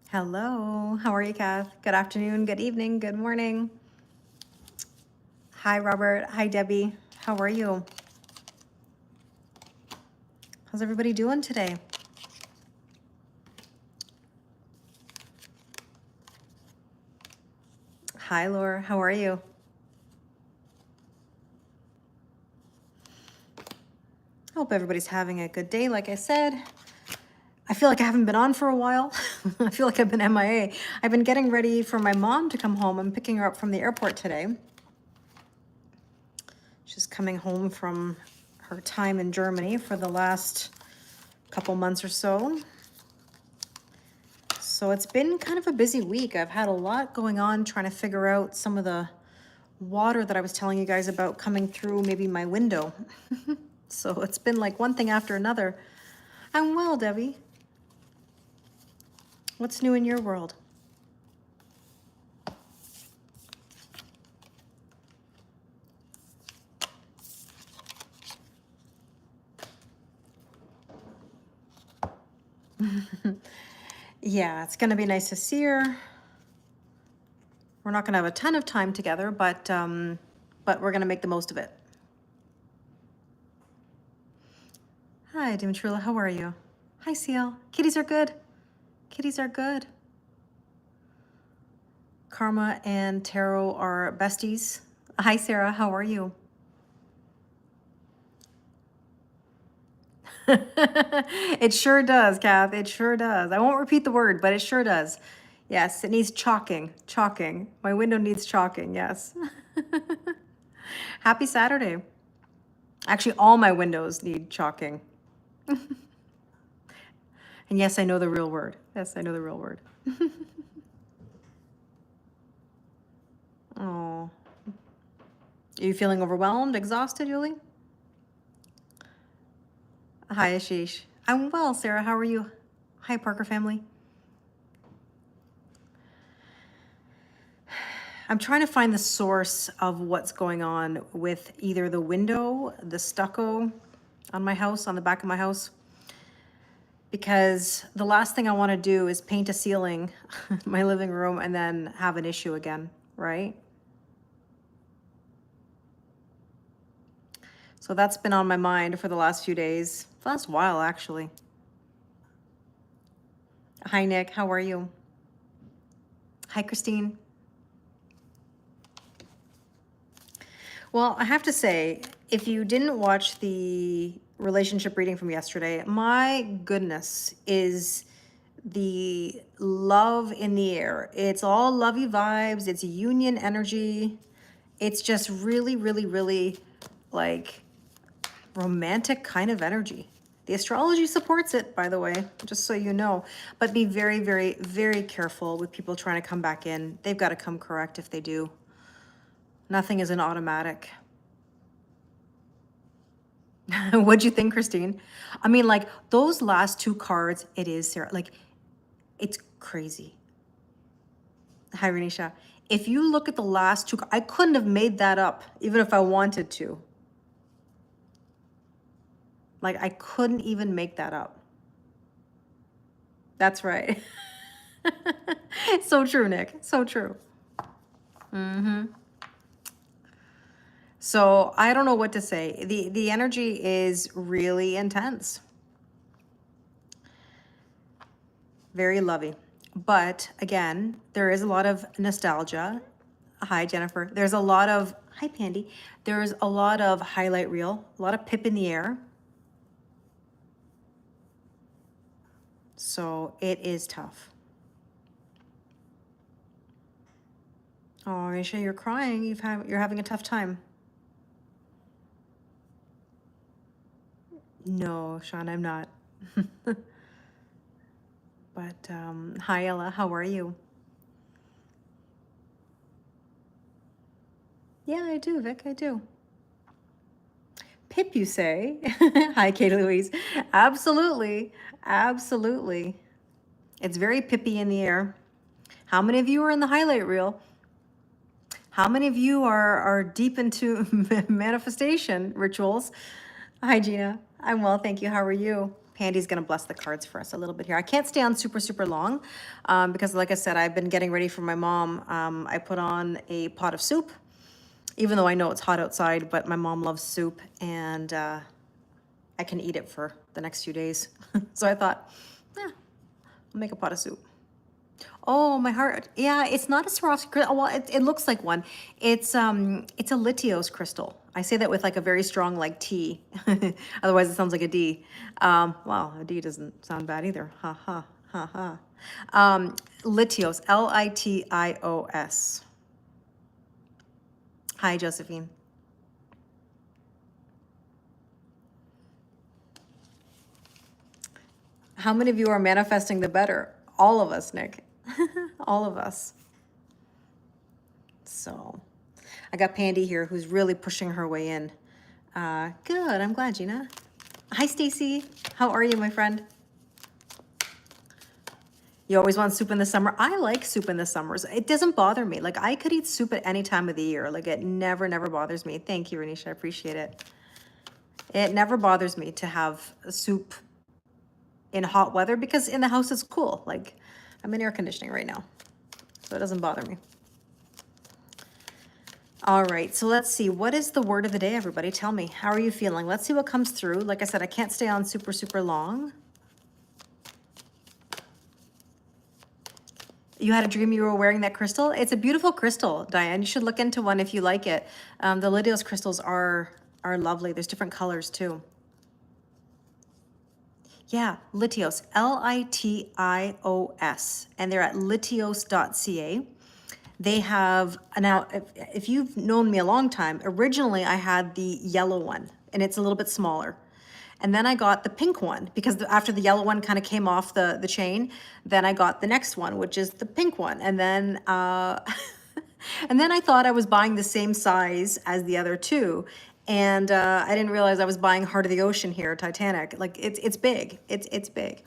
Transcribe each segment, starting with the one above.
Hello, how are you, Kath? Good afternoon, good evening, good morning. Hi, Robert. Hi, Debbie. How are you? How's everybody doing today? Hi, Laura. How are you? Hope everybody's having a good day. Like I said, I feel like I haven't been on for a while. I feel like I've been MIA. I've been getting ready for my mom to come home. I'm picking her up from the airport today. She's coming home from her time in Germany for the last couple months or so. So it's been kind of a busy week. I've had a lot going on trying to figure out some of the water that I was telling you guys about coming through maybe my window. So it's been like one thing after another. I'm well, Debbie. What's new in your world? Yeah, it's gonna be nice to see her. We're not gonna have a ton of time together, but we're gonna make the most of it. Hi, Dimitrula, how are you? Hi, Seal. Kitties are good. Kitties are good. Karma and Tarot are besties. Hi, Sarah, how are you? It sure does, Kath. It sure does. I won't repeat the word, but it sure does. Yes, it needs chalking. Chalking. My window needs chalking, yes. Happy Saturday. Actually, all my windows need chalking. And yes, I know the real word. Yes, I know the real word. Oh. Are you feeling overwhelmed, exhausted, Yuli? Hi, Ashish. I'm well, Sarah. How are you? Hi, Parker family. I'm trying to find the source of what's going on with either the window, the stucco on my house, on the back of my house, because the last thing I want to do is paint a ceiling in my living room and then have an issue again, right? So that's been on my mind for the last few days, the last while actually. Hi, Nick. How are you? Hi, Christine. Well, I have to say, if you didn't watch the relationship reading from yesterday, my goodness, is the love in the air. It's all lovey vibes, it's union energy. It's just really, really, really like romantic kind of energy. The astrology supports it, by the way, just so you know. But be very, very, very careful with people trying to come back in. They've got to come correct if they do. Nothing is an automatic. What'd you think, Christine? I mean, like those last two cards, it is, Sarah, like it's crazy. Hi, Renisha. If you look at the last two, I couldn't have made that up, even if I wanted to. Like, I couldn't even make that up. That's right. So true, Nick. So true. So I don't know what to say. The energy is really intense. Very lovey. But again, there is a lot of nostalgia. Hi, Jennifer. There's a lot of, hi, Pandy. There's a lot of highlight reel, a lot of pip in the air. So it is tough. Oh, Aisha, you're crying. You're having a tough time. No, Sean, I'm not. But hi, Ella. How are you? Yeah, I do, Vic. I do. Pip, you say? Hi, Katie Louise. Absolutely. Absolutely. It's very pippy in the air. How many of you are in the highlight reel? How many of you are deep into manifestation rituals? Hi, Gina. I'm well, thank you. How are you? Pandy's going to bless the cards for us a little bit here. I can't stay on super, super long because, like I said, I've been getting ready for my mom. I put on a pot of soup, even though I know it's hot outside, but my mom loves soup, and I can eat it for the next few days. So I thought, I'll make a pot of soup. Oh, my heart. Yeah, it's not a Swarovski crystal. Well, it looks like one. It's a Litios crystal. I say that with like a very strong like T. Otherwise, it sounds like a D. Well, a D doesn't sound bad either. Ha ha ha ha. Litios, Litios. Hi, Josephine. How many of you are manifesting the better? All of us, Nick. All of us. So I got Pandy here who's really pushing her way in. Good. I'm glad, Gina. Hi, Stacy. How are you, my friend? You always want soup in the summer? I like soup in the summers. It doesn't bother me. Like, I could eat soup at any time of the year. Like, it never, never bothers me. Thank you, Renisha. I appreciate it. It never bothers me to have a soup in hot weather because in the house it's cool. Like, I'm in air conditioning right now, so it doesn't bother me. All right, so let's see. What is the word of the day, everybody? Tell me. How are you feeling? Let's see what comes through. Like I said, I can't stay on super, super long. You had a dream you were wearing that crystal? It's a beautiful crystal, Diane. You should look into one if you like it. The Litios crystals are lovely. There's different colors too. Yeah, Litios, Litios, and they're at litios.ca. They have, now, if you've known me a long time, originally I had the yellow one, and it's a little bit smaller. And then I got the pink one, because after the yellow one kind of came off the chain, then I got the next one, which is the pink one. And then, and then I thought I was buying the same size as the other two. And I didn't realize I was buying Heart of the Ocean here, Titanic. Like, it's big, it's big.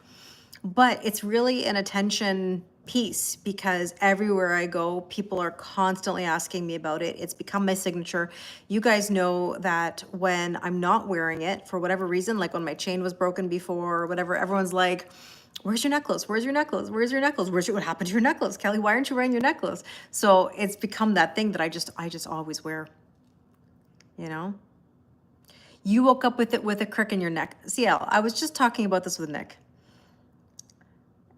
But it's really an attention piece because everywhere I go, people are constantly asking me about it. It's become my signature. You guys know that when I'm not wearing it, for whatever reason, like when my chain was broken before or whatever, everyone's like, where's your necklace? Where's your necklace? Where's your necklace? What happened to your necklace? Kelly, why aren't you wearing your necklace? So it's become that thing that I just always wear, you know? You woke up with it with a crick in your neck. CL, I was just talking about this with Nick.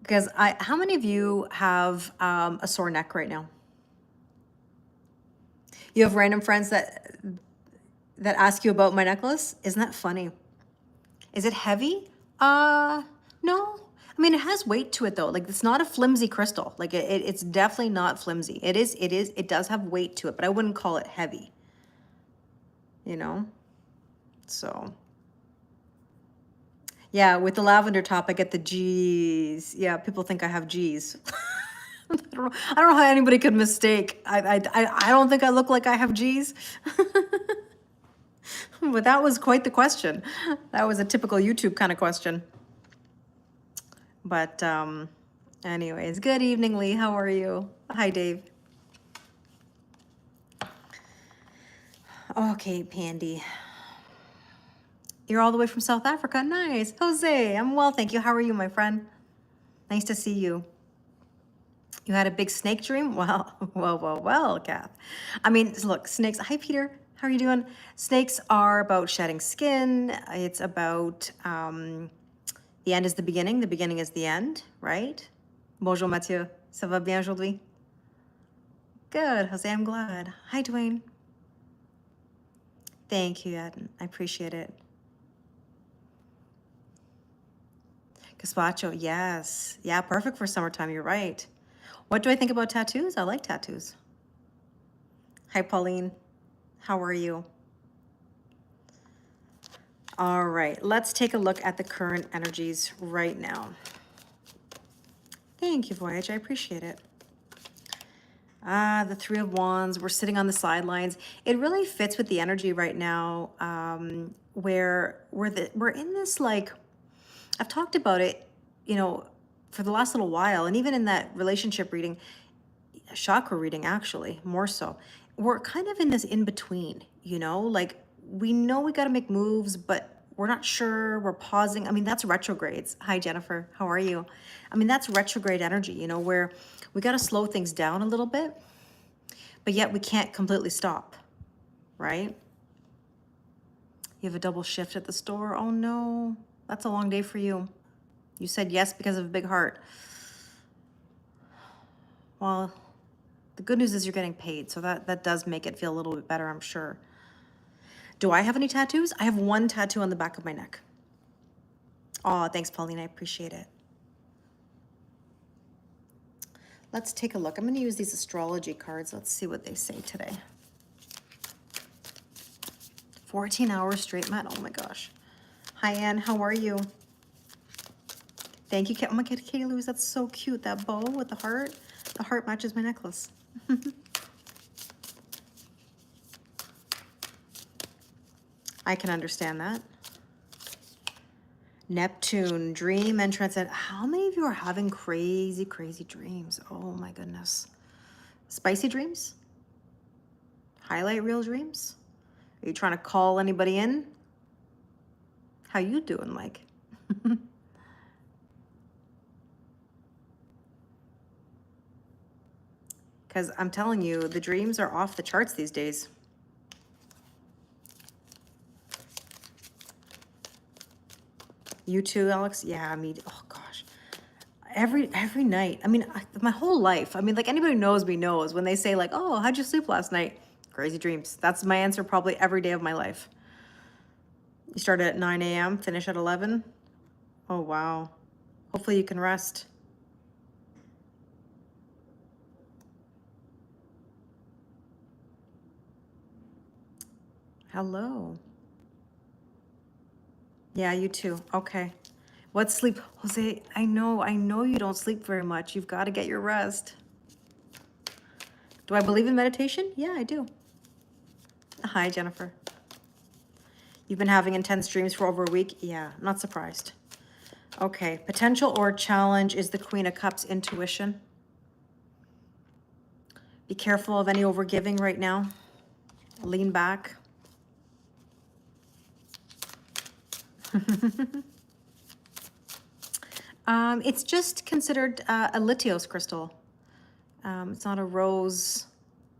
Because how many of you have a sore neck right now? You have random friends that ask you about my necklace? Isn't that funny? Is it heavy? No. I mean, it has weight to it though. Like, it's not a flimsy crystal. Like, it's definitely not flimsy. It does have weight to it, but I wouldn't call it heavy. You know? So, yeah, with the lavender top, I get the G's. Yeah, people think I have G's. I don't know how anybody could mistake. I don't think I look like I have G's. But that was quite the question. That was a typical YouTube kind of question. But anyways, good evening, Lee. How are you? Hi, Dave. Okay, Pandy. You're all the way from South Africa. Nice. Jose, I'm well, thank you. How are you, my friend? Nice to see you. You had a big snake dream? Well, Kath. I mean, look, snakes. Hi, Peter. How are you doing? Snakes are about shedding skin. It's about the end is the beginning is the end, right? Bonjour, Mathieu. Ça va bien aujourd'hui? Good, Jose, I'm glad. Hi, Dwayne. Thank you, Ed. I appreciate it. Gazpacho, yes. Yeah, perfect for summertime, you're right. What do I think about tattoos? I like tattoos. Hi, Pauline. How are you? All right, let's take a look at the current energies right now. Thank you, Voyage. I appreciate it. The Three of Wands. We're sitting on the sidelines. It really fits with the energy right now, where we're in this, like, I've talked about it, you know, for the last little while, and even in that relationship reading, chakra reading, actually, more so. We're kind of in this in-between, you know, like, we know we got to make moves, but we're not sure, we're pausing. I mean, that's retrogrades. Hi, Jennifer. How are you? I mean, that's retrograde energy, you know, where we got to slow things down a little bit, but yet we can't completely stop, right? You have a double shift at the store. Oh no, that's a long day for you. You said yes because of a big heart. Well, the good news is you're getting paid, so that does make it feel a little bit better, I'm sure. Do I have any tattoos? I have one tattoo on the back of my neck. Oh, thanks, Pauline. I appreciate it. Let's take a look. I'm going to use these astrology cards. Let's see what they say today. 14 hours straight, Matt. Oh my gosh. Hi, Ann. How are you? Thank you. Oh my God, Kaylee, that's so cute. That bow with the heart. The heart matches my necklace. I can understand that. Neptune, dream and transcend. How many of you are having crazy, crazy dreams? Oh my goodness. Spicy dreams? Highlight reel dreams? Are you trying to call anybody in? How you doing, Mike? Because I'm telling you, the dreams are off the charts these days. You too, Alex? Yeah, me. Oh gosh, every night. I mean, my whole life. I mean, like anybody who knows me knows when they say like, "Oh, how'd you sleep last night?" Crazy dreams. That's my answer probably every day of my life. You start at 9 a.m., finish at 11. Oh wow. Hopefully you can rest. Hello. Yeah, you too. Okay. What sleep? Jose, I know you don't sleep very much. You've got to get your rest. Do I believe in meditation? Yeah, I do. Hi, Jennifer. You've been having intense dreams for over a week? Yeah, not surprised. Okay, potential or challenge is the Queen of Cups, intuition. Be careful of any overgiving right now. Lean back. It's just considered a lithios crystal. It's not a rose.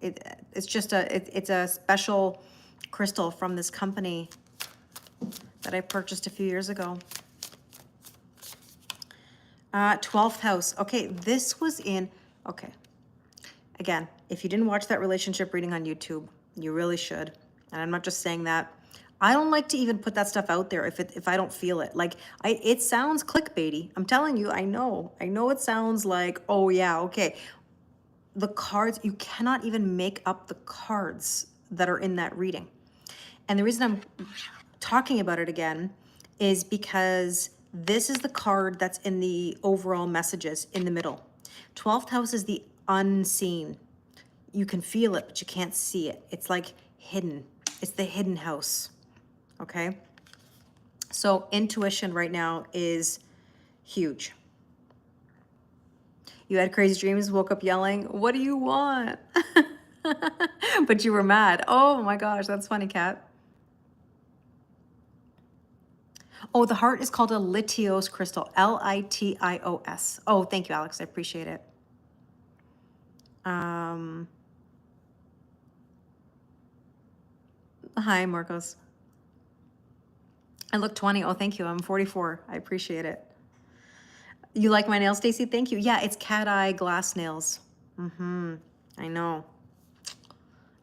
It's just it's a special crystal from this company that I purchased a few years ago. 12th house. Okay, this was in, okay. Again, if you didn't watch that relationship reading on YouTube, you really should. And I'm not just saying that. I don't like to even put that stuff out there if I don't feel it. Like it sounds clickbaity. I'm telling you, I know it sounds like, oh yeah, okay. The cards, you cannot even make up the cards that are in that reading. And the reason I'm talking about it again is because this is the card that's in the overall messages in the middle. 12th house is the unseen. You can feel it, but you can't see it. It's like hidden. It's the hidden house, okay? So intuition right now is huge. You had crazy dreams, woke up yelling, what do you want? But you were mad. Oh my gosh, that's funny, Kat. Oh, the heart is called a lithios crystal, L-I-T-I-O-S. Oh, thank you, Alex. I appreciate it. Hi, Marcos. I look 20. Oh, thank you. I'm 44. I appreciate it. You like my nails, Stacy? Thank you. Yeah, it's cat eye glass nails. I know.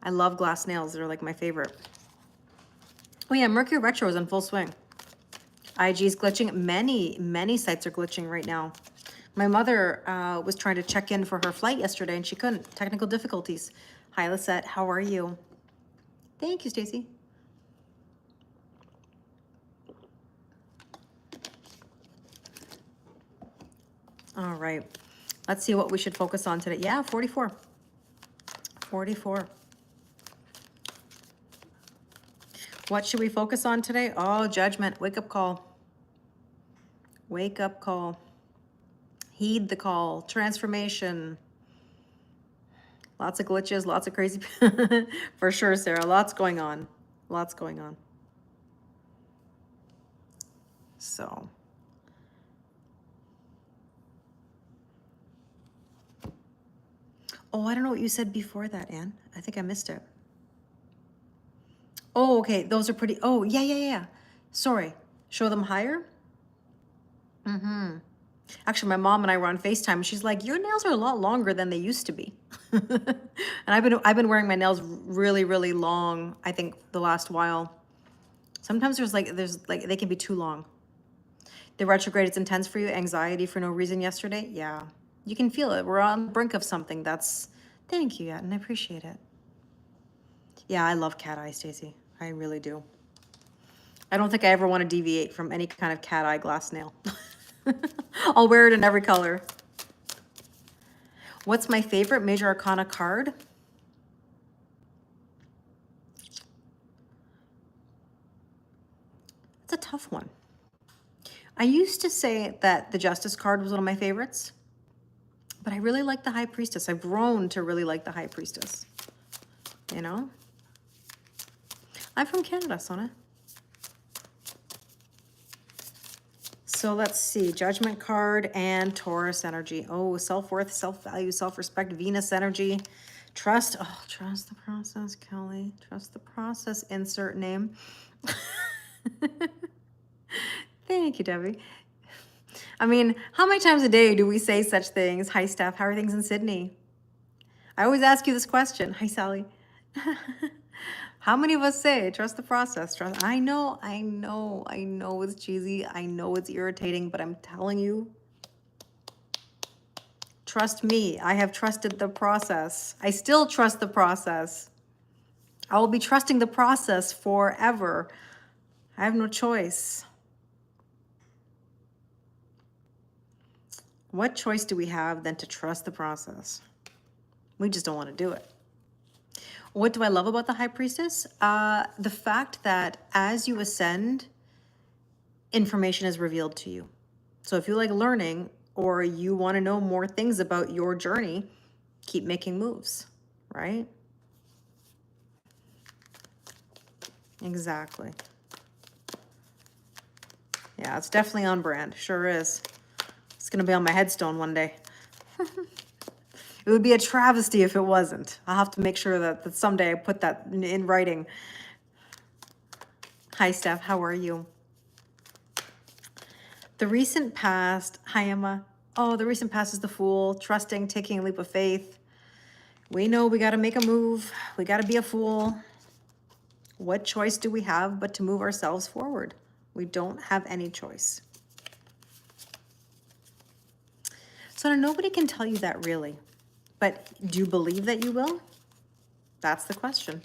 I love glass nails. They're like my favorite. Oh yeah, Mercury retro is in full swing. IG is glitching. Many sites are glitching right now. My mother was trying to check in for her flight yesterday and she couldn't. Technical difficulties. Hi, Lisette. How are you? Thank you, Stacy. All right. Let's see what we should focus on today. Yeah, 44. 44. What should we focus on today? Oh, judgment. Wake up call. Wake up call. Heed the call. Transformation. Lots of glitches, lots of crazy. For sure, Sarah. Lots going on. Lots going on. So, oh, I don't know what you said before that, Anne. I think I missed it. Oh, okay. Those are pretty. Oh, yeah, yeah, yeah. Sorry. Show them higher? Mm-hmm. Actually, my mom and I were on FaceTime, and she's like, "Your nails are a lot longer than they used to be." And I've been wearing my nails really, really long, I think the last while. Sometimes there's like they can be too long. The retrograde is intense for you, anxiety for no reason yesterday. Yeah. You can feel it. We're on the brink of something. Thank you, Yatin. I appreciate it. Yeah, I love cat eye, Stacey. I really do. I don't think I ever want to deviate from any kind of cat eye glass nail. I'll wear it in every color. What's my favorite major arcana card? It's a tough one. I used to say that the Justice card was one of my favorites, but I really like the High Priestess. I've grown to really like the High Priestess. You know? I'm from Canada, Sona. So let's see, Judgment card and Taurus energy. Oh, self-worth, self-value, self-respect, Venus energy. Trust, oh, trust the process, Kelly. Trust the process, insert name. Thank you, Debbie. I mean, how many times a day do we say such things? Hi, Steph, how are things in Sydney? I always ask you this question. Hi, Sally. How many of us say, trust the process? Trust. I know it's cheesy. I know it's irritating, but I'm telling you, trust me. I have trusted the process. I still trust the process. I will be trusting the process forever. I have no choice. What choice do we have than to trust the process? We just don't want to do it. What do I love about the High Priestess? The fact that as you ascend, information is revealed to you. So if you like learning or you want to know more things about your journey, keep making moves, right? Exactly. Yeah, it's definitely on brand. Sure is. It's going to be on my headstone one day. It would be a travesty if it wasn't. I'll have to make sure that someday I put that in writing. Hi, Steph. How are you? The recent past. Hi, Emma. Oh, the recent past is the Fool. Trusting, taking a leap of faith. We know we got to make a move. We got to be a fool. What choice do we have but to move ourselves forward? We don't have any choice. So nobody can tell you that really. But do you believe that you will? That's the question.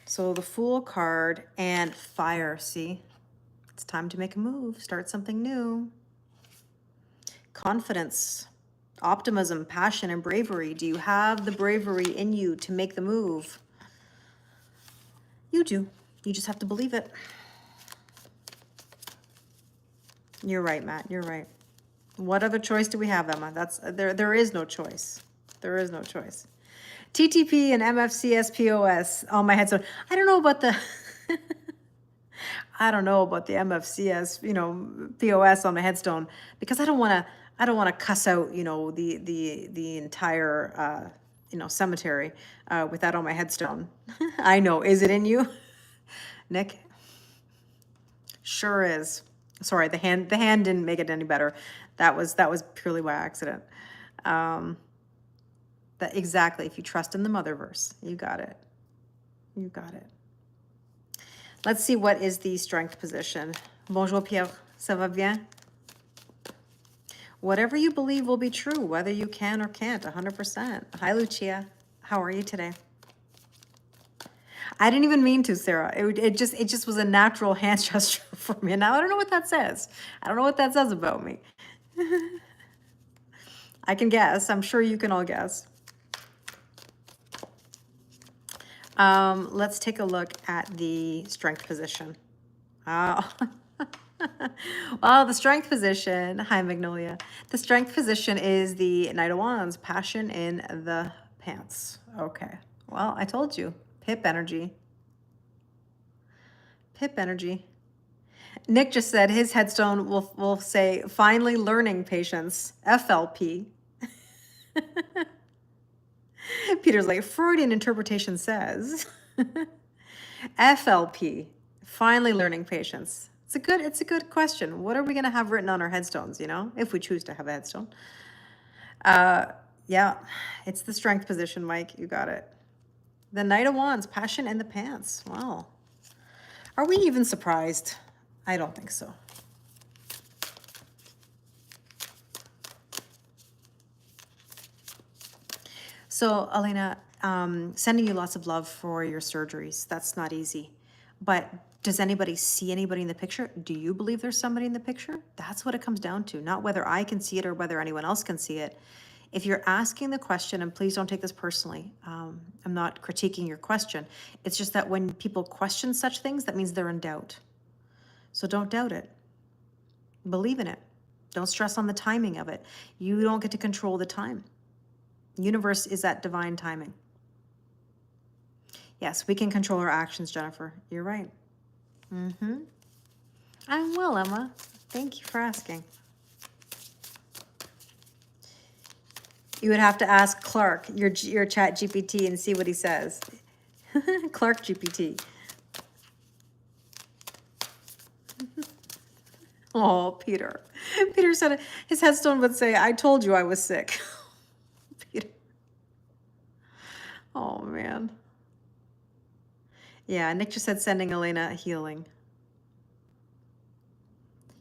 So the Fool card and fire, see? It's time to make a move, start something new. Confidence, optimism, passion, and bravery. Do you have the bravery in you to make the move? You do. You just have to believe it. You're right, Matt. You're right. What other choice do we have, Emma? There is no choice. There is no choice. TTP and MFCS on my headstone. I don't know about the I don't know about the MFCS, POS on my headstone, because I don't want to cuss out, the entire cemetery with that on my headstone. I know. Is it in you? Nick? Sure is. Sorry, the hand didn't make it any better. That was purely by accident. That exactly. If you trust in the Motherverse, you got it. You got it. Let's see what is the strength position. Bonjour Pierre, ça va bien? Whatever you believe will be true, whether you can or can't, 100%. Hi Lucia, how are you today? I didn't even mean to, Sarah. It just was a natural hand gesture for me. Now I don't know what that says. I don't know what that says about me. I can guess. I'm sure you can all guess. Let's take a look at the strength position. Oh. Well, the strength position, hi Magnolia. The strength position is the Knight of Wands, passion in the pants. Okay. Well, I told you, Pip energy. Pip energy. Nick just said his headstone will say, finally learning patience, FLP. Peter's like, Freudian interpretation says, FLP, finally learning patience. It's a good question. What are we going to have written on our headstones, you know, if we choose to have a headstone? Yeah, it's the strength position, Mike. You got it. The Knight of Wands, passion in the pants. Wow. Are we even surprised? I don't think so. So, Elena, sending you lots of love for your surgeries. That's not easy. But does anybody see anybody in the picture? Do you believe there's somebody in the picture? That's what it comes down to, not whether I can see it or whether anyone else can see it. If you're asking the question, and please don't take this personally, I'm not critiquing your question. It's just that when people question such things, that means they're in doubt. So don't doubt it. Believe in it. Don't stress on the timing of it. You don't get to control the time. Universe is that divine timing. Yes, we can control our actions, Jennifer. You're right. I'm well, Emma. Thank you for asking. You would have to ask Clark, your chat GPT, and see what he says. Clark GPT. Oh, Peter. Peter said his headstone would say, I told you I was sick. Peter. Oh, man. Yeah, Nick just said sending Elena healing.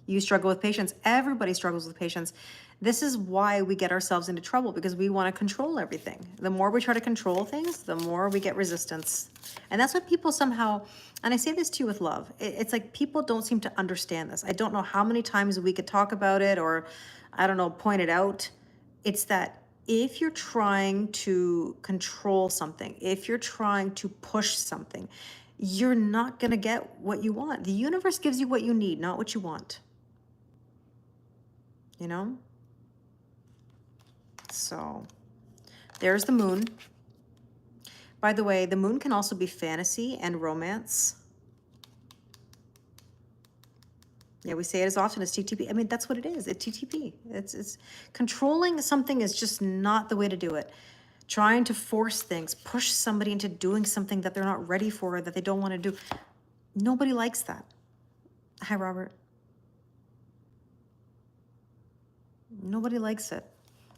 You struggle with patience. Everybody struggles with patience. This is why we get ourselves into trouble, because we want to control everything. The more we try to control things, the more we get resistance. And that's what people somehow, and I say this to you with love, it's like people don't seem to understand this. I don't know how many times we could talk about it or, I don't know, point it out. It's that if you're trying to control something, if you're trying to push something, you're not going to get what you want. The universe gives you what you need, not what you want. You know? So there's the moon. By the way, the moon can also be fantasy and romance. Yeah, we say it as often as TTP. I mean, that's what it is. It's TTP. It's controlling something is just not the way to do it. Trying to force things, push somebody into doing something that they're not ready for, that they don't want to do. Nobody likes that. Hi, Robert. Nobody likes it.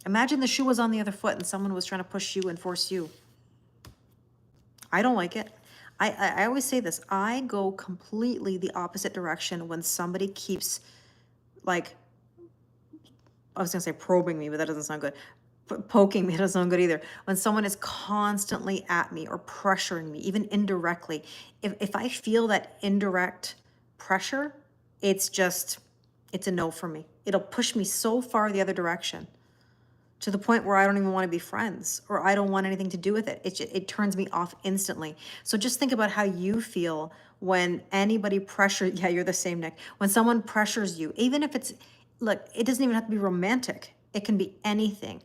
Imagine the shoe was on the other foot and someone was trying to push you and force you. I don't like it. I always say this. I go completely the opposite direction when somebody keeps, like, I was going to say probing me, but that doesn't sound good. Poking me doesn't sound good either. When someone is constantly at me or pressuring me, even indirectly, if I feel that indirect pressure, it's a no for me. It'll push me so far the other direction, to the point where I don't even want to be friends, or I don't want anything to do with it. It turns me off instantly. So just think about how you feel when anybody pressures, yeah, you're the same, Nick. When someone pressures you, even if it's, look, it doesn't even have to be romantic. It can be anything.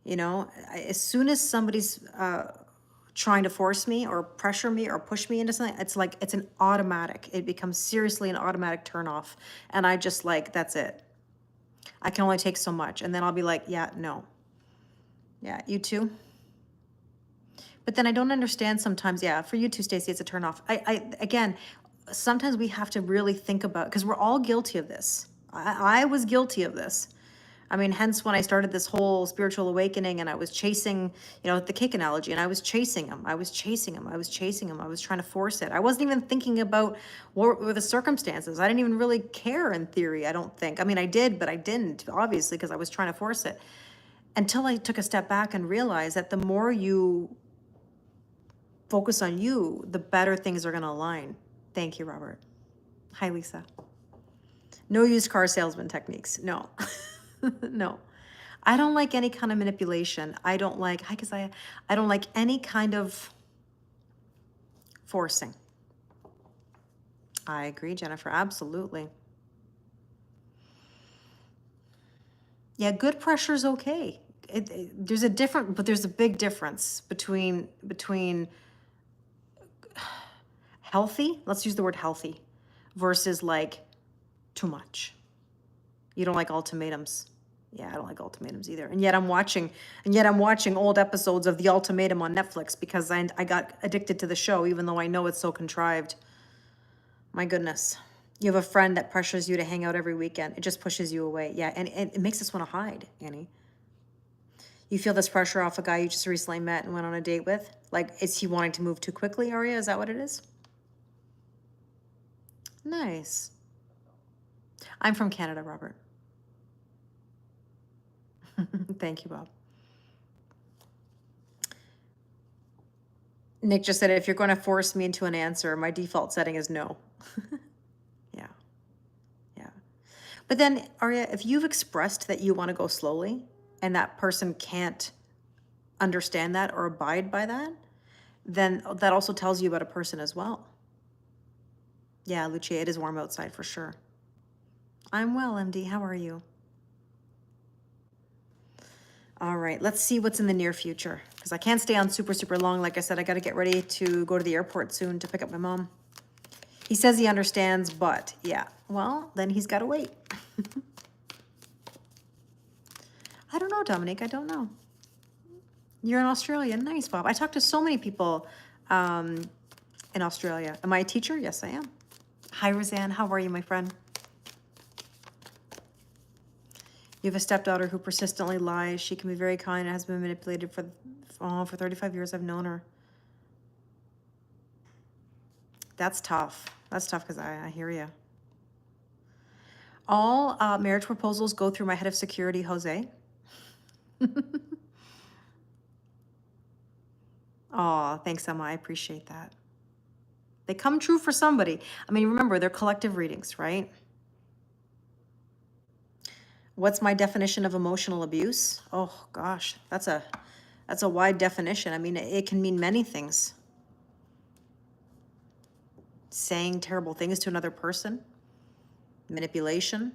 You know, as soon as somebody's trying to force me or pressure me or push me into something, it's like, it's an automatic. It becomes seriously an automatic turnoff. And I just like, that's it. I can only take so much. And then I'll be like, yeah, no. Yeah, you too. But then I don't understand sometimes. Yeah, for you too, Stacey, it's a turnoff. Again, sometimes we have to really think about, because we're all guilty of this. I was guilty of this. I mean, hence when I started this whole spiritual awakening and I was chasing, you know, the cake analogy, and I was chasing him. I was chasing him. I was chasing him. I was trying to force it. I wasn't even thinking about what were the circumstances. I didn't even really care in theory, I don't think. I mean, I did, but I didn't, obviously, because I was trying to force it. Until I took a step back and realized that the more you focus on you, the better things are going to align. Thank you, Robert. Hi, Lisa. No used car salesman techniques. No. No. I don't like any kind of manipulation. I don't like, I don't like any kind of forcing. I agree, Jennifer. Absolutely. Yeah, good pressure is okay. There's a big difference between Healthy, let's use the word healthy, versus like too much. You don't like ultimatums. Yeah, I don't like ultimatums either. And yet I'm watching old episodes of The Ultimatum on Netflix because I got addicted to the show, even though I know it's so contrived. My goodness. You have a friend that pressures you to hang out every weekend. It just pushes you away. Yeah, and it makes us want to hide, Annie. You feel this pressure off a guy you just recently met and went on a date with? Like, is he wanting to move too quickly, Aria? Is that what it is? Nice. I'm from Canada, Robert. Thank you, Bob. Nick just said, if you're going to force me into an answer, my default setting is no. Yeah. Yeah. But then, Arya, if you've expressed that you want to go slowly and that person can't understand that or abide by that, then that also tells you about a person as well. Yeah, Lucia, it is warm outside for sure. I'm well, MD. How are you? All right, let's see what's in the near future, because I can't stay on super, super long. Like I said, I got to get ready to go to the airport soon to pick up my mom. He says he understands, but yeah, well, then he's got to wait. I don't know, Dominique. I don't know. You're in Australia. Nice, Bob. I talk to so many people in Australia. Am I a teacher? Yes, I am. Hi, Roseanne. How are you, my friend? You have a stepdaughter who persistently lies. She can be very kind and has been manipulated for 35 years. I've known her. That's tough. That's tough because I hear you. All marriage proposals go through my head of security, Jose. Oh, thanks, Emma. I appreciate that. They come true for somebody. I mean, remember, they're collective readings, right? What's my definition of emotional abuse? Oh gosh, that's a wide definition. I mean, it can mean many things. Saying terrible things to another person, manipulation.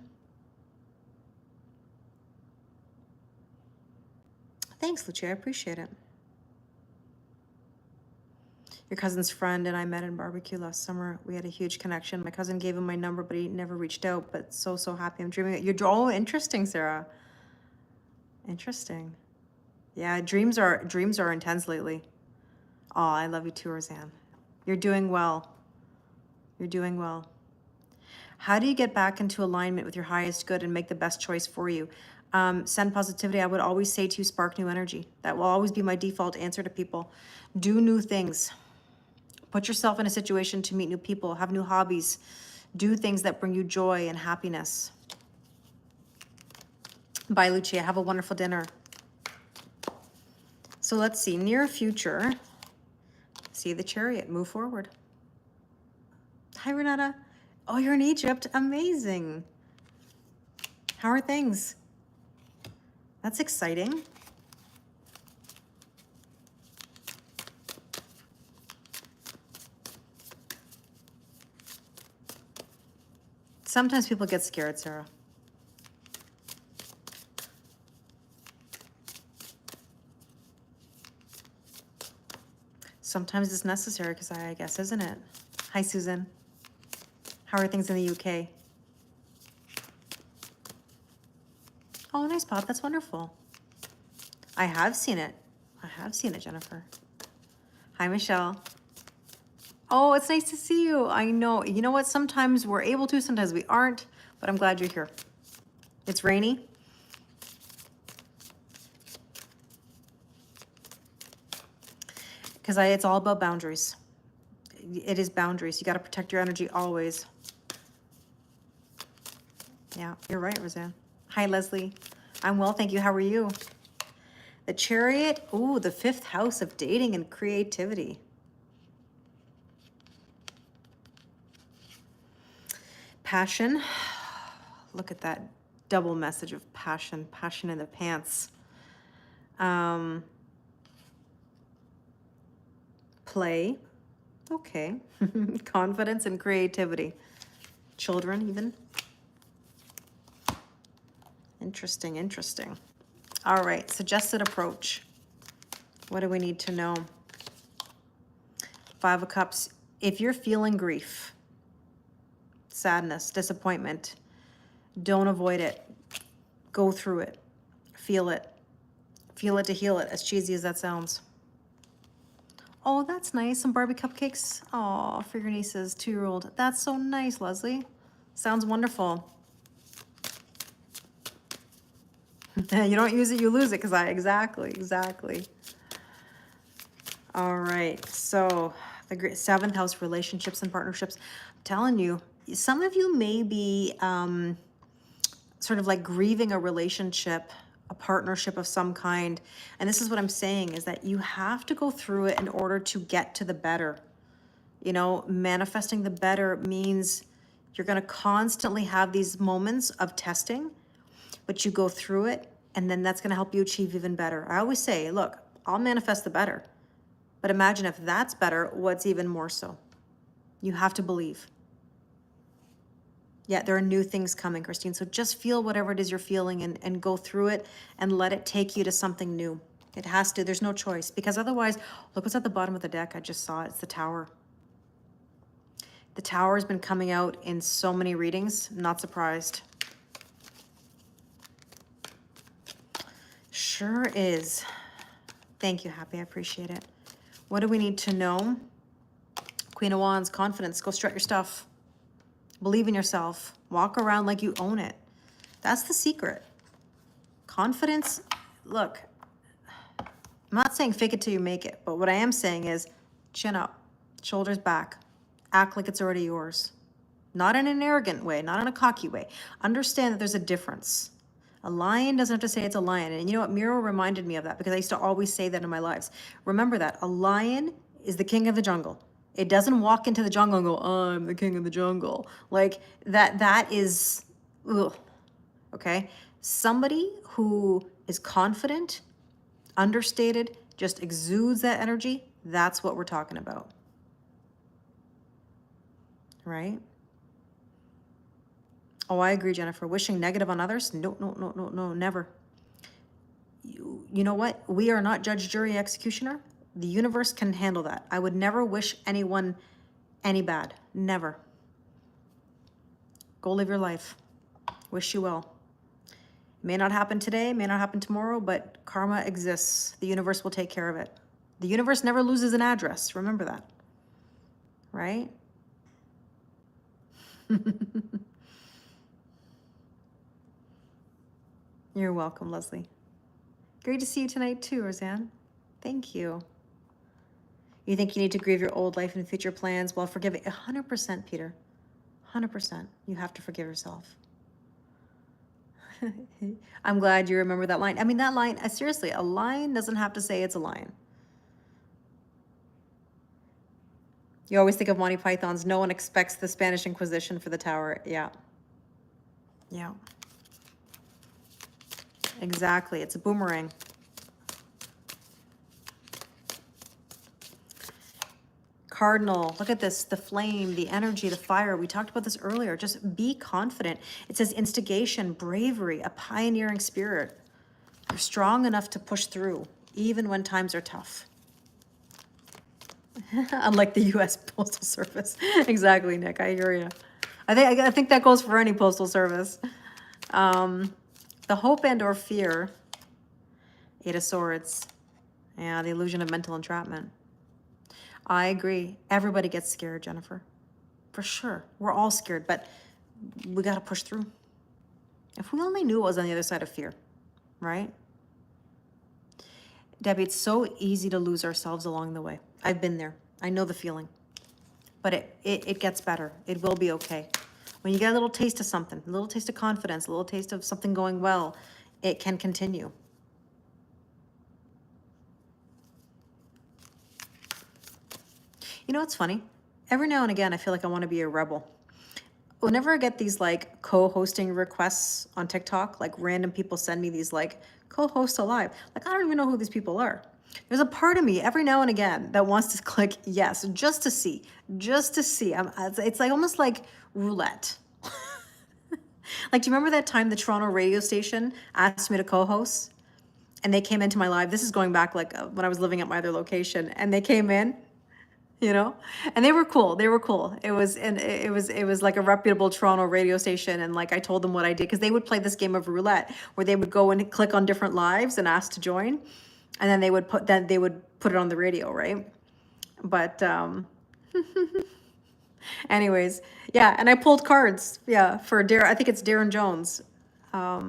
Thanks, Lucia, I appreciate it. Your cousin's friend and I met in barbecue last summer. We had a huge connection. My cousin gave him my number, but he never reached out. But so happy. I'm dreaming. You're oh, interesting, Sarah. Interesting. Yeah, dreams are intense lately. Oh, I love you too, Roseanne. You're doing well. You're doing well. How do you get back into alignment with your highest good and make the best choice for you? Send positivity. I would always say to you, spark new energy. That will always be my default answer to people. Do new things. Put yourself in a situation to meet new people, have new hobbies, do things that bring you joy and happiness. Bye, Lucia. Have a wonderful dinner. So let's see, near future. See the Chariot, move forward. Hi, Renata. Oh, you're in Egypt. Amazing. How are things? That's exciting. Sometimes people get scared, Sarah. Sometimes it's necessary because I guess, isn't it? Hi, Susan. How are things in the UK? Oh, nice, Bob. That's wonderful. I have seen it. I have seen it, Jennifer. Hi, Michelle. Oh, it's nice to see you. I know. You know what? Sometimes we're able to, sometimes we aren't, but I'm glad you're here. It's rainy. Because it's all about boundaries. It is boundaries. You got to protect your energy always. Yeah, you're right, Roseanne. Hi, Leslie. I'm well, thank you. How are you? The Chariot. Ooh, the 5th house of dating and creativity. Passion. Look at that double message of passion. Passion in the pants. Play. Okay. Confidence and creativity. Children, even. Interesting, interesting. All right, suggested approach. What do we need to know? 5 of Cups if you're feeling grief, sadness, disappointment, don't avoid it. Go through it. Feel it. Feel it to heal it, as cheesy as that sounds. Oh, that's nice. Some Barbie cupcakes. Oh, for your nieces, 2-year-old. That's so nice, Leslie. Sounds wonderful. You don't use it, you lose it, because exactly. All right, so the 7th house, relationships and partnerships. I'm telling you, some of you may be sort of like grieving a relationship, a partnership of some kind. And this is what I'm saying, is that you have to go through it in order to get to the better. You know, manifesting the better means you're going to constantly have these moments of testing, but you go through it, and then that's going to help you achieve even better. I always say, look, I'll manifest the better. But imagine if that's better, what's even more so? You have to believe. Yeah, there are new things coming, Christine. So just feel whatever it is you're feeling and go through it and let it take you to something new. It has to. There's no choice. Because otherwise, look what's at the bottom of the deck. I just saw it. It's the Tower. The Tower has been coming out in so many readings. Not surprised. Sure is. Thank you, Happy. I appreciate it. What do we need to know? Queen of Wands, confidence. Go strut your stuff. Believe in yourself. Walk around like you own it. That's the secret. Confidence. Look, I'm not saying fake it till you make it, but what I am saying is chin up, shoulders back, act like it's already yours. Not in an arrogant way, not in a cocky way. Understand that there's a difference. A lion doesn't have to say it's a lion. And you know what? Miro reminded me of that, because I used to always say that in my lives. Remember that. A lion is the king of the jungle. It doesn't walk into the jungle and go, I'm the king of the jungle. Like that is, ugh, okay? Somebody who is confident, understated, just exudes that energy, that's what we're talking about. Right? Oh, I agree, Jennifer. Wishing negative on others? No, never. You know what? We are not judge, jury, executioner. The universe can handle that. I would never wish anyone any bad. Never. Go live your life. Wish you well. May not happen today, may not happen tomorrow, but karma exists. The universe will take care of it. The universe never loses an address. Remember that. Right? You're welcome, Leslie. Great to see you tonight too, Roseanne. Thank you. You think you need to grieve your old life and future plans while forgiving? 100%, Peter. 100%. You have to forgive yourself. I'm glad you remember that line. I mean, that line, seriously, a lion doesn't have to say it's a lion. You always think of Monty Python's, no one expects the Spanish Inquisition for the Tower. Yeah. Yeah. Exactly. It's a boomerang. Cardinal, look at this, the flame, the energy, the fire. We talked about this earlier. Just be confident. It says instigation, bravery, a pioneering spirit. You're strong enough to push through, even when times are tough. Unlike the U.S. Postal Service. Exactly, Nick, I hear you. I think that goes for any postal service. The hope and or fear, 8 of Swords. Yeah, the illusion of mental entrapment. I agree. Everybody gets scared, Jennifer. For sure. We're all scared, but we got to push through. If we only knew what was on the other side of fear, right? Debbie, it's so easy to lose ourselves along the way. I've been there. I know the feeling. But it gets better. It will be okay. When you get a little taste of something, a little taste of confidence, a little taste of something going well, it can continue. You know what's funny? Every now and again, I feel like I want to be a rebel. Whenever I get these like co-hosting requests on TikTok, like random people send me these like co-host a live. Like I don't even know who these people are. There's a part of me every now and again that wants to click yes, just to see. It's like almost like roulette. Like, do you remember that time the Toronto radio station asked me to co-host? And they came into my live. This is going back like when I was living at my other location. And they came in. you know, and they were cool. They were cool. It was like a reputable Toronto radio station. And like, I told them what I did, because they would play this game of roulette where they would go and click on different lives and ask to join. And then they would put it on the radio. Right. But, anyways, yeah. And I pulled cards. Yeah. For I think it's Darren Jones. I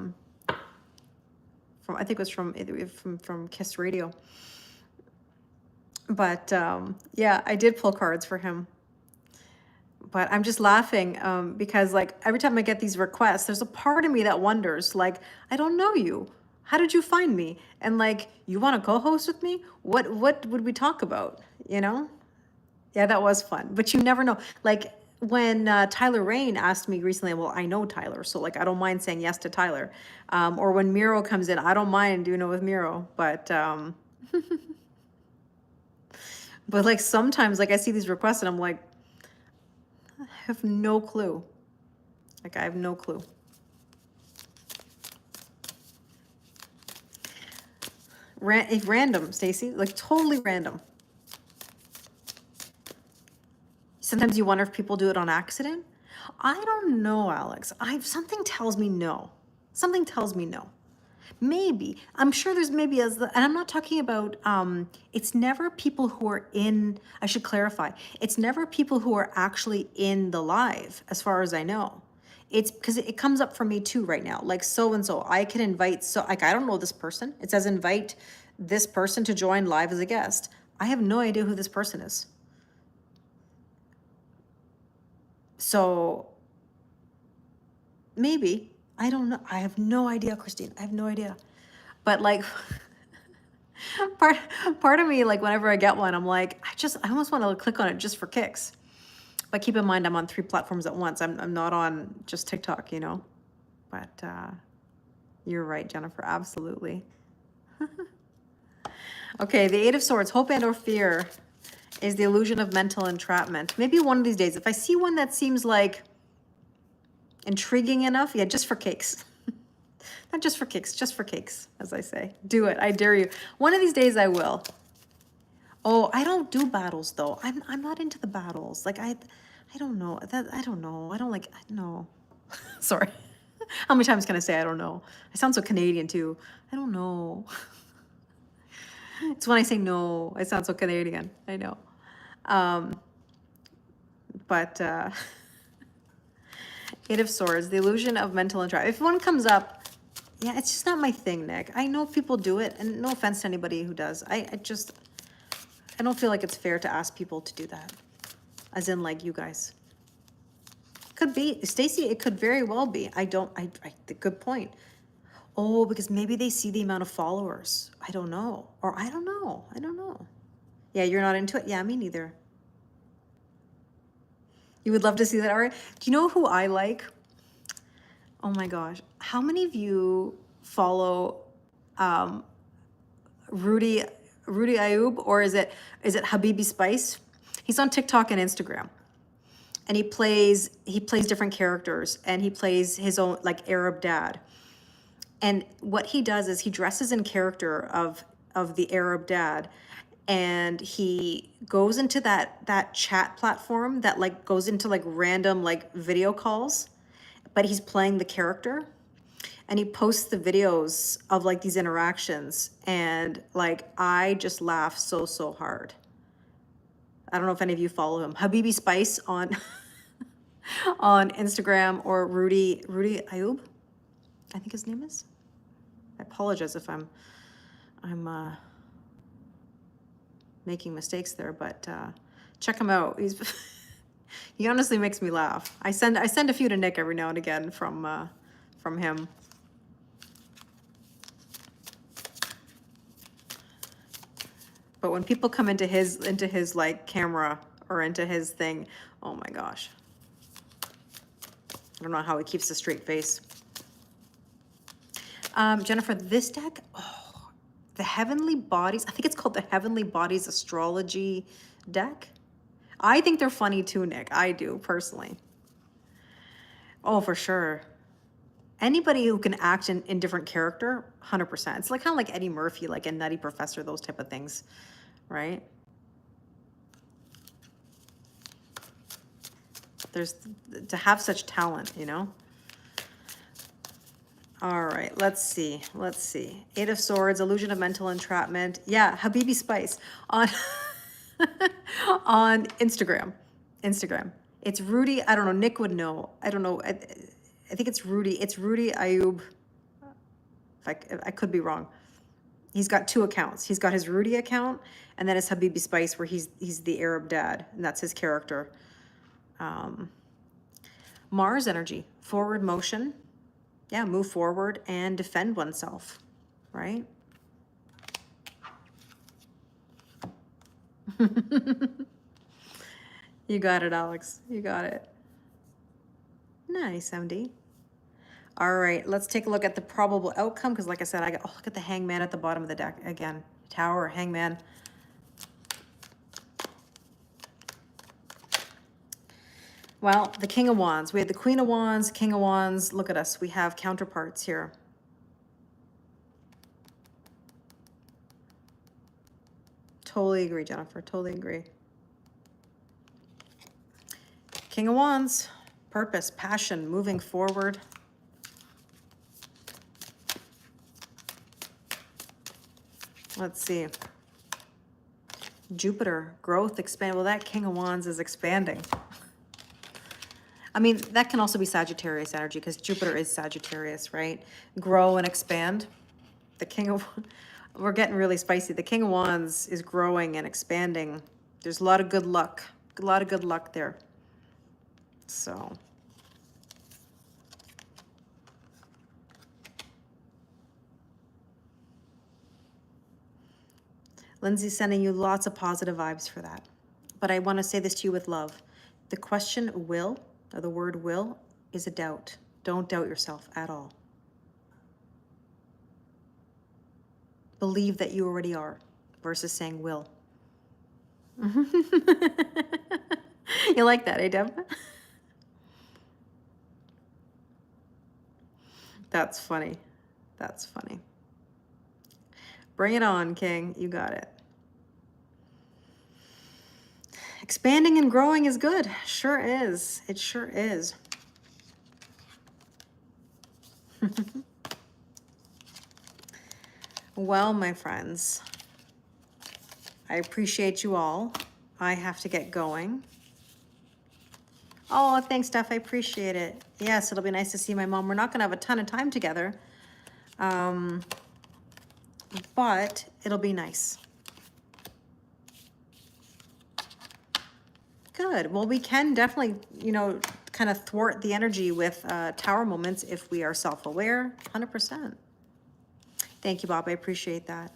think it was from Kiss Radio. But yeah, I did pull cards for him. But I'm just laughing because like every time I get these requests, there's a part of me that wonders, like, I don't know you. How did you find me? And like, you want to co-host with me? What would we talk about? You know? Yeah, that was fun. But you never know. Like when Tyler Rain asked me recently, well, I know Tyler, so like I don't mind saying yes to Tyler. Or when Miro comes in, I don't mind doing it with Miro. But but like sometimes like I see these requests and I'm like, I have no clue. Like I have no clue. Random, Stacey, like totally random. Sometimes you wonder if people do it on accident. I don't know, Alex. Something tells me no. Something tells me no. Maybe. I'm sure there's maybe and I'm not talking about, it's never people who are I should clarify. It's never people who are actually in the live, as far as I know. It's because it comes up for me too right now. Like so-and-so, I can invite, like, I don't know this person. It says invite this person to join live as a guest. I have no idea who this person is. So maybe, I don't know. I have no idea, Christine. I have no idea. But like part of me, like whenever I get one, I'm like, I almost want to click on it just for kicks. But keep in mind, I'm on 3 platforms at once. I'm not on just TikTok, you know. But you're right, Jennifer. Absolutely. Okay, the 8 of Swords, hope and or fear, is the illusion of mental entrapment. Maybe one of these days, if I see one that seems like intriguing enough, yeah, just for kicks. Not just for kicks, just for cakes, as I say. Do it, I dare you. One of these days I will. Oh, I don't do battles though. I'm not into the battles. Like I don't know. I don't know. I don't like, no. Sorry. How many times can I say I don't know? I sound so Canadian too. I don't know. It's when I say no, I sound so Canadian. I know. But 8 of Swords, the illusion of mental entrapment. If one comes up, yeah, it's just not my thing, Nick. I know people do it, and no offense to anybody who does. I don't feel like it's fair to ask people to do that. As in, like, you guys. Could be. Stacey, it could very well be. Good point. Oh, because maybe they see the amount of followers. I don't know. Or I don't know. I don't know. Yeah, you're not into it? Yeah, me neither. You would love to see that, all right? Do you know who I like? Oh my gosh. How many of you follow Rudy Ayub, or is it Habibi Spice? He's on TikTok and Instagram. And he plays different characters, and he plays his own like Arab dad. And what he does is he dresses in character of the Arab dad, and he goes into that chat platform that like goes into like random like video calls, but he's playing the character, and he posts the videos of like these interactions, and like I just laugh so hard. I don't know if any of you follow him. Habibi Spice on on Instagram, or Rudy Ayub, I think his name is. I apologize if I'm making mistakes there, but check him out. He honestly makes me laugh. I send a few to Nick every now and again from him. But when people come into his like camera or into his thing, oh my gosh. I don't know how he keeps a straight face. Jennifer, this deck, the Heavenly Bodies, I think it's called the Heavenly Bodies Astrology deck. I think they're funny too, Nick. I do, personally. Oh, for sure. Anybody who can act in different character, 100%. It's like kind of like Eddie Murphy, like a Nutty Professor, those type of things, right? to have such talent, you know? All right, let's see. Let's see. Eight of Swords, illusion of mental entrapment. Yeah, Habibi Spice on on Instagram. Instagram. It's Rudy. I don't know. Nick would know. I don't know. I think it's Rudy. It's Rudy Ayub. If I could be wrong. He's got two accounts. He's got his Rudy account, and then his Habibi Spice, where he's the Arab dad, and that's his character. Mars energy, forward motion. Yeah, move forward and defend oneself, right? You got it, Alex. You got it. Nice, MD. All right, let's take a look at the probable outcome, because like I said, look at the hangman at the bottom of the deck again. Tower, hangman. Well, the King of Wands. We had the Queen of Wands, King of Wands. Look at us. We have counterparts here. Totally agree, Jennifer. Totally agree. King of Wands. Purpose, passion, moving forward. Let's see. Jupiter, growth, expand. Well, that King of Wands is expanding. I mean, that can also be Sagittarius energy, because Jupiter is Sagittarius, right? Grow and expand. The King of... We're getting really spicy. The King of Wands is growing and expanding. There's a lot of good luck. A lot of good luck there. So... Lindsay's sending you lots of positive vibes for that. But I want to say this to you with love. The question will, or the word will, is a doubt. Don't doubt yourself at all. Believe that you already are versus saying will. You like that, eh, Deb? That's funny. That's funny. Bring it on, King. You got it. Expanding and growing is good. Sure is. It sure is. Well, my friends, I appreciate you all. I have to get going. Oh, thanks, Steph. I appreciate it. Yes, it'll be nice to see my mom. We're not going to have a ton of time together, but it'll be nice. Good. Well, we can definitely, you know, kind of thwart the energy with tower moments if we are self-aware. 100%. Thank you, Bob. I appreciate that.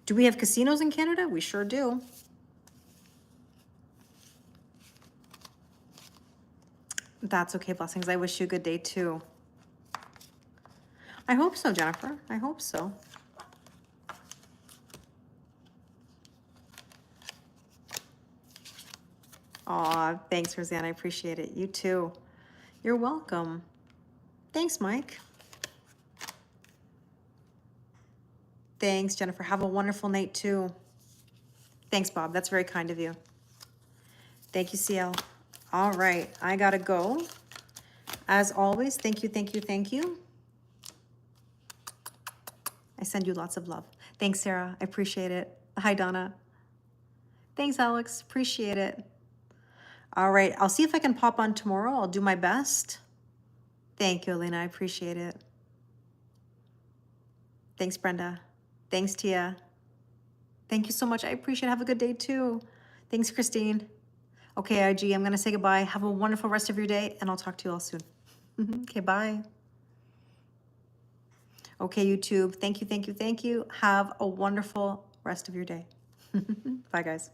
Do we have casinos in Canada? We sure do. That's okay, blessings. I wish you a good day too. I hope so, Jennifer. I hope so. Aw, thanks, Roseanne. I appreciate it. You too. You're welcome. Thanks, Mike. Thanks, Jennifer. Have a wonderful night too. Thanks, Bob. That's very kind of you. Thank you, CL. All right, I gotta go. As always, thank you, thank you, thank you. I send you lots of love. Thanks, Sarah. I appreciate it. Hi, Donna. Thanks, Alex. Appreciate it. All right, I'll see if I can pop on tomorrow. I'll do my best. Thank you, Elena. I appreciate it. Thanks, Brenda. Thanks, Tia. Thank you so much. I appreciate it. Have a good day, too. Thanks, Christine. Okay, IG, I'm going to say goodbye. Have a wonderful rest of your day, and I'll talk to you all soon. Okay, bye. Okay, YouTube. Thank you, thank you, thank you. Have a wonderful rest of your day. Bye, guys.